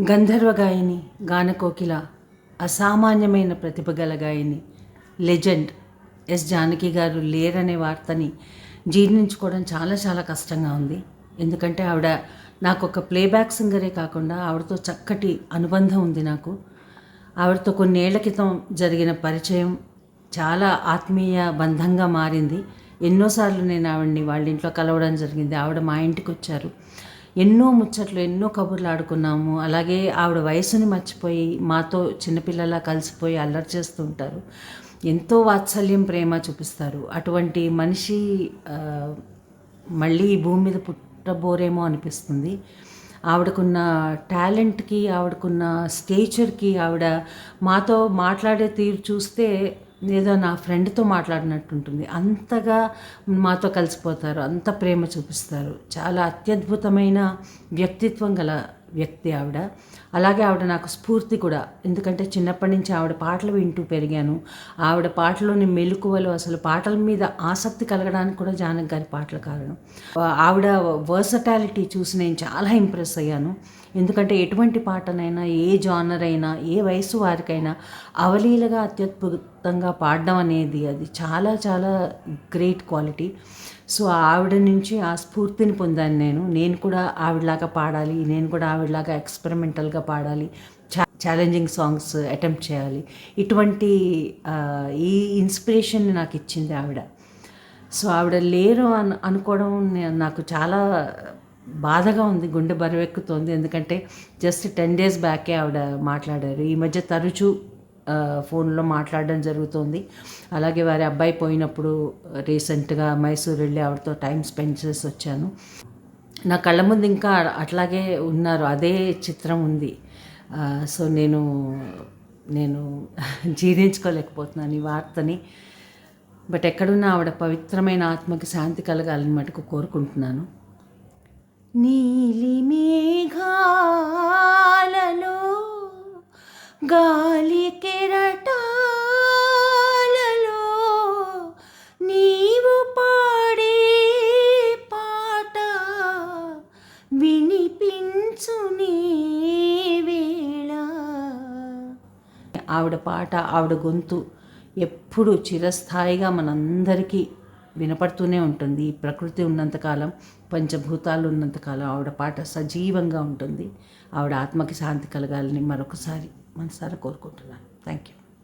గంధర్వ గాయని, గానకోకిల, అసామాన్యమైన ప్రతిభ గల గాయని, లెజెండ్ ఎస్ జానకి గారు లేరనే వార్తని జీర్ణించుకోవడం చాలా చాలా కష్టంగా ఉంది. ఎందుకంటే ఆవిడ నాకు ఒక ప్లేబ్యాక్ సింగరే కాకుండా ఆవిడతో చక్కటి అనుబంధం ఉంది. నాకు ఆవిడతో కొన్నేళ్ల క్రితం జరిగిన పరిచయం చాలా ఆత్మీయ బంధంగా మారింది. ఎన్నోసార్లు నేను ఆవిడని వాళ్ళ ఇంట్లో కలవడం జరిగింది. ఆవిడ మా ఇంటికి వచ్చారు. ఎన్నో ముచ్చట్లు, ఎన్నో కబుర్లు ఆడుకున్నాము. అలాగే ఆవిడ వయసుని మర్చిపోయి మాతో చిన్నపిల్లలా కలిసిపోయి అల్లరి చేస్తూ ఉంటారు. ఎంతో వాత్సల్యం, ప్రేమ చూపిస్తారు. అటువంటి మనిషి మళ్ళీ ఈ భూమి మీద పుట్టబోరేమో అనిపిస్తుంది. ఆవిడకున్న టాలెంట్కి, ఆవిడకున్న స్టేచర్కి, ఆవిడ మాతో మాట్లాడే తీరు చూస్తే ఏదో నా ఫ్రెండ్తో మాట్లాడినట్టుంటుంది. అంతగా మాతో కలిసిపోతారు, అంత ప్రేమ చూపిస్తారు. చాలా అత్యద్భుతమైన వ్యక్తిత్వం గల వ్యక్తి ఆవిడ. అలాగే ఆవిడ నాకు స్ఫూర్తి కూడా. ఎందుకంటే చిన్నప్పటి నుంచి ఆవిడ పాటలు వింటూ పెరిగాను. ఆవిడ పాటలోని మెలకువలు, అసలు పాటల మీద ఆసక్తి కలగడానికి కూడా జానకి గారి పాటలు కారణం. ఆవిడ వర్సటాలిటీ చూసి నేను చాలా ఇంప్రెస్ అయ్యాను. ఎందుకంటే ఎటువంటి పాటనైనా, ఏ జానర్ అయినా, ఏ వయసు వారికైనా అవలీలగా అత్యద్భుతంగా పాడడం అనేది అది చాలా చాలా గ్రేట్ క్వాలిటీ. సో ఆవిడ నుంచి ఆ స్ఫూర్తిని పొందాను నేను కూడా ఆవిడలాగా పాడాలి, నేను కూడా ఆవిడలాగా ఎక్స్పెరిమెంటల్గా పాడాలి, ఛాలెంజింగ్ సాంగ్స్ అటెంప్ట్ చేయాలి. ఇటువంటి ఈ ఇన్స్పిరేషన్ని నాకు ఇచ్చింది ఆవిడ. సో ఆవిడ లేరు అనుకోవడం నాకు చాలా బాధగా ఉంది, గుండె బరువెక్కుతోంది. ఎందుకంటే జస్ట్ 10 days బ్యాకే ఆవిడ మాట్లాడారు. ఈ మధ్య తరచూ ఫోన్లో మాట్లాడడం జరుగుతుంది. అలాగే వారి అబ్బాయి పోయినప్పుడు రీసెంట్గా మైసూర్ వెళ్ళి ఆవిడతో టైం స్పెండ్ చేసి వచ్చాను. నా కళ్ళ ముందు ఇంకా అట్లాగే ఉన్నారు, అదే చిత్రం ఉంది. సో నేను జీర్ణించుకోలేకపోతున్నాను ఈ వార్తని. బట్ ఎక్కడున్నా ఆవిడ పవిత్రమైన ఆత్మకి శాంతి కలగాలని మటుకు కోరుకుంటున్నాను. నీలి మేఘాలలో గాలి కెరటాలలో నీవు పాడే పాట వినిపించు నీ వేళ. ఆవిడ పాట, ఆవిడ గొంతు ఎప్పుడు చిరస్థాయిగా మనందరికీ వినపడుతూనే ఉంటుంది. ఈ ప్రకృతి ఉన్నంతకాలం, పంచభూతాలు ఉన్నంతకాలం ఆవిడ పాట సజీవంగా ఉంటుంది. ఆవిడ ఆత్మకి శాంతి కలగాలని మరొకసారి మనసారా కోరుకుంటున్నాను. Thank you.